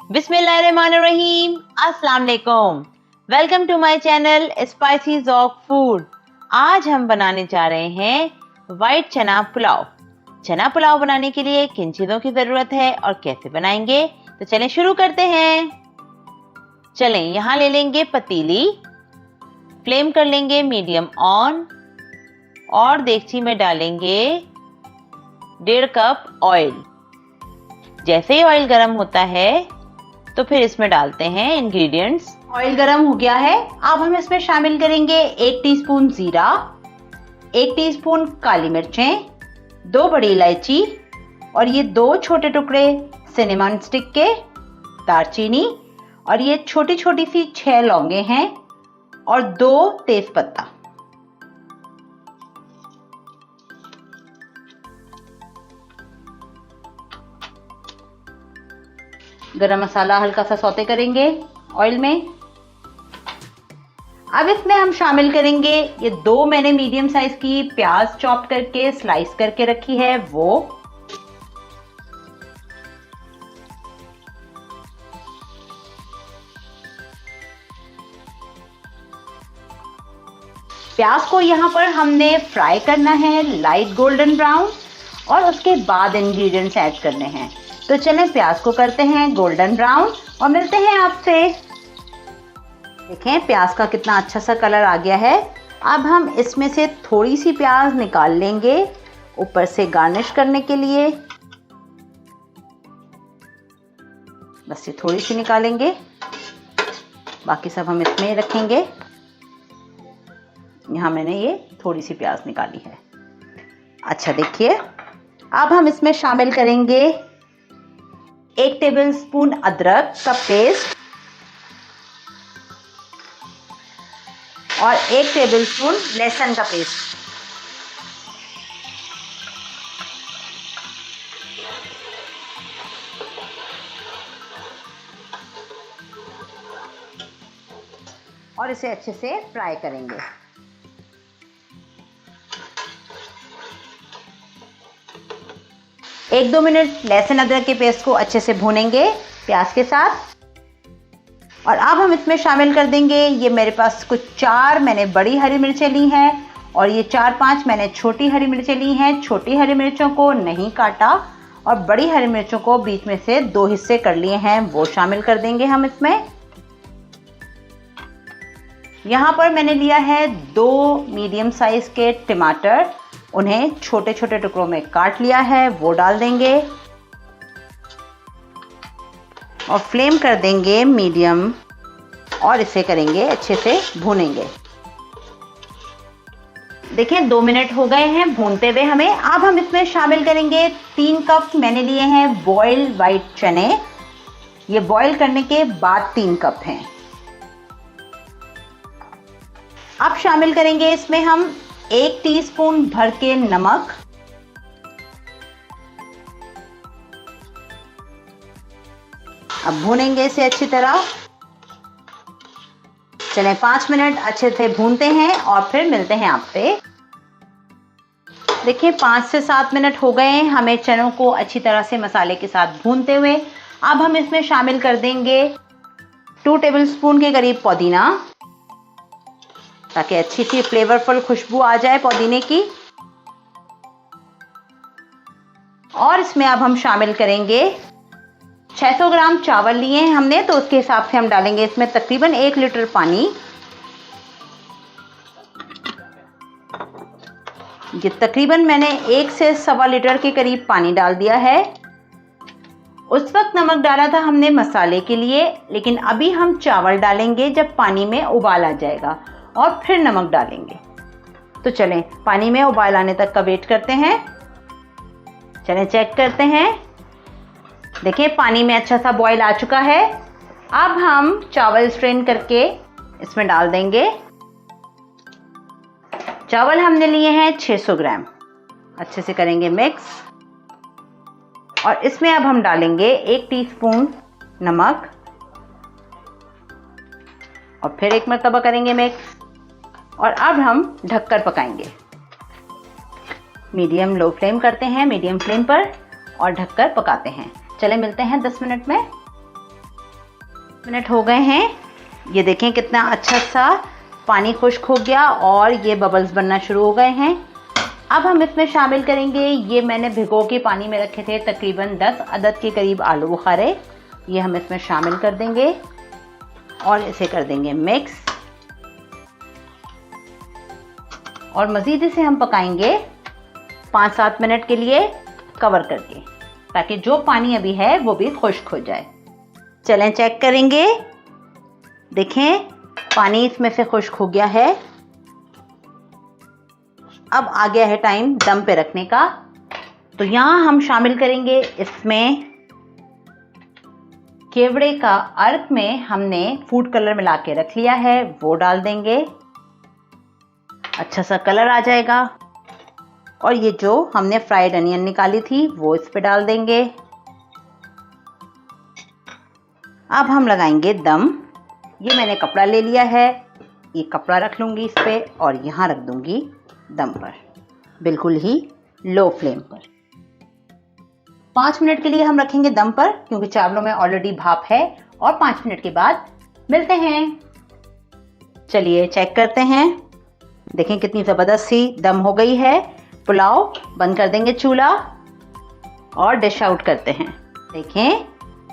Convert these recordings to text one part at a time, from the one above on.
बिस्मिल्लाहिर्रहमानिर्रहीम, अस्सलाम वालेकुम। Welcome to my channel spicy Zauq food. आज हम बनाने जा रहे हैं वाइट चना पुलाव। चना पुलाव बनाने के लिए किन चीज़ों की ज़रूरत है और कैसे बनाएंगे, तो चलें शुरू करते हैं। चलें, यहाँ ले लेंगे पतीली, फ्लेम कर लेंगे मीडियम ऑन और देगची में डालेंगे 1.5 कप ऑयल। जैसे ही ऑयल गर्म होता है तो फिर इसमें डालते हैं इंग्रेडिएंट्स। ऑयल गर्म हो गया है, अब हम इसमें शामिल करेंगे 1 टीस्पून जीरा, 1 टीस्पून काली मिर्चें, 2 बड़ी इलायची और ये 2 छोटे टुकड़े सिनेमन स्टिक के, दालचीनी और ये छोटी छोटी सी 6 लौंगे हैं और 2 तेज पत्ता। गरम मसाला हल्का सा सौते करेंगे ऑयल में। अब इसमें हम शामिल करेंगे ये 2 मैंने मीडियम साइज की प्याज चॉप करके स्लाइस करके रखी है वो, प्याज को यहाँ पर हमने फ्राई करना है लाइट गोल्डन ब्राउन और उसके बाद इंग्रेडिएंट्स ऐड करने हैं। तो चलें प्याज को करते हैं गोल्डन ब्राउन और मिलते हैं आपसे। देखें प्याज का कितना अच्छा सा कलर आ गया है। अब हम इसमें से थोड़ी सी प्याज निकाल लेंगे ऊपर से गार्निश करने के लिए। बस ये थोड़ी सी निकालेंगे, बाकी सब हम इसमें रखेंगे। यहाँ मैंने ये थोड़ी सी प्याज निकाली है। अच्छा देखिए, अब हम इसमें शामिल करेंगे 1 टेबलस्पून अदरक का पेस्ट और 1 टेबलस्पून लहसुन का पेस्ट। और इसे अच्छे से फ्राई करेंगे। एक 2 मिनट लहसुन अदरक के पेस्ट को अच्छे से भूनेंगे प्याज के साथ। और अब हम इसमें शामिल कर देंगे, ये मेरे पास कुछ 4 मैंने बड़ी हरी मिर्चें ली हैं और ये 4-5 मैंने छोटी हरी मिर्चें ली हैं। छोटी हरी मिर्चों को नहीं काटा और बड़ी हरी मिर्चों को बीच में से 2 हिस्से कर लिए हैं, वो शामिल कर देंगे हम इसमें। यहाँ पर मैंने लिया है 2 मीडियम साइज के टमाटर, उन्हें छोटे छोटे टुकड़ों में काट लिया है, वो डाल देंगे और फ्लेम कर देंगे मीडियम और इसे करेंगे अच्छे से भूनेंगे। देखिए 2 मिनट हो गए हैं भूनते हुए हमें। अब हम इसमें शामिल करेंगे 3 कप मैंने लिए हैं बॉइल्ड वाइट चने। ये बॉईल करने के बाद 3 कप हैं। अब शामिल करेंगे इसमें हम 1 टीस्पून भर के नमक, अब भूनेंगे इसे अच्छी तरह। चलें 5 मिनट अच्छे से भूनते हैं और फिर मिलते हैं आपसे। देखिए 5 से 7 मिनट हो गए हैं हमें चनों को अच्छी तरह से मसाले के साथ भूनते हुए। अब हम इसमें शामिल कर देंगे 2 टेबलस्पून के करीब पुदीना, ताकि अच्छी सी फ्लेवरफुल खुशबू आ जाए पुदीने की। और इसमें अब हम शामिल करेंगे 600 ग्राम चावल लिए हैं हमने, तो उसके हिसाब से हम डालेंगे इसमें तकरीबन 1 लीटर पानी। ये तकरीबन मैंने 1 से 1.25 लीटर के करीब पानी डाल दिया है। उस वक्त नमक डाला था हमने मसाले के लिए, लेकिन अभी हम चावल डालेंगे जब पानी में उबाल आ जाएगा और फिर नमक डालेंगे। तो चलें पानी में उबाल आने तक का वेट करते हैं। चलें चेक करते हैं। देखिए पानी में अच्छा सा बॉईल आ चुका है। अब हम चावल स्ट्रेन करके इसमें डाल देंगे। चावल हमने लिए हैं 600 ग्राम। अच्छे से करेंगे मिक्स और इसमें अब हम डालेंगे 1 टीस्पून नमक और फिर एक मरतबा करेंगे मिक्स और अब हम ढककर पकाएंगे। मीडियम लो फ्लेम करते हैं, मीडियम फ्लेम पर और ढककर पकाते हैं। चले मिलते हैं 10 मिनट में। मिनट हो गए हैं। ये देखें कितना अच्छा सा पानी खुश्क हो गया और ये बबल्स बनना शुरू हो गए हैं। अब हम इसमें शामिल करेंगे, ये मैंने भिगो के पानी में रखे थे तकरीबन 10 अदद के करीब आलू बुखारे। ये हम इसमें शामिल कर देंगे और इसे कर देंगे मिक्स और मज़ीद इसे हम पकाएंगे 5-7 मिनट के लिए कवर करके, ताकि जो पानी अभी है वो भी खुश्क हो जाए। चलें चेक करेंगे। देखें पानी इसमें से खुश्क हो गया है। अब आ गया है टाइम दम पे रखने का। तो यहाँ हम शामिल करेंगे इसमें केवड़े का अर्क में हमने फूड कलर मिला के रख लिया है, वो डाल देंगे। अच्छा सा कलर आ जाएगा। और ये जो हमने फ्राइड अनियन निकाली थी वो इस पे डाल देंगे। अब हम लगाएंगे दम। ये मैंने कपड़ा ले लिया है, ये कपड़ा रख लूँगी इस पे और यहाँ रख दूँगी दम पर, बिल्कुल ही लो फ्लेम पर। 5 मिनट के लिए हम रखेंगे दम पर, क्योंकि चावलों में ऑलरेडी भाप है। और 5 मिनट के बाद मिलते हैं। चलिए चेक करते हैं। देखें कितनी ज़बरदस्त सी दम हो गई है। पुलाव बंद कर देंगे चूल्हा और डिश आउट करते हैं। देखें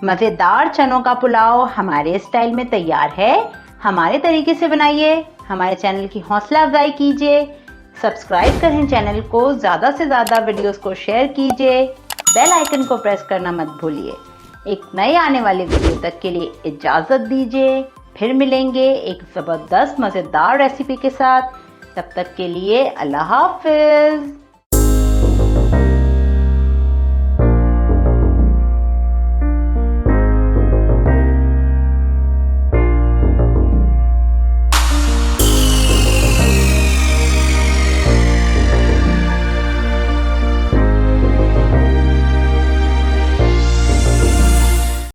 मज़ेदार चनों का पुलाव हमारे स्टाइल में तैयार है। हमारे तरीके से बनाइए, हमारे चैनल की हौसला अफजाई कीजिए, सब्सक्राइब करें चैनल को, ज़्यादा से ज़्यादा वीडियोस को शेयर कीजिए, बेल आइकन को प्रेस करना मत भूलिए। एक नए आने वाले वीडियो तक के लिए इजाज़त दीजिए। फिर मिलेंगे एक ज़बरदस्त मज़ेदार रेसिपी के साथ। तब तक के लिए अल्लाह हाफ़िज़।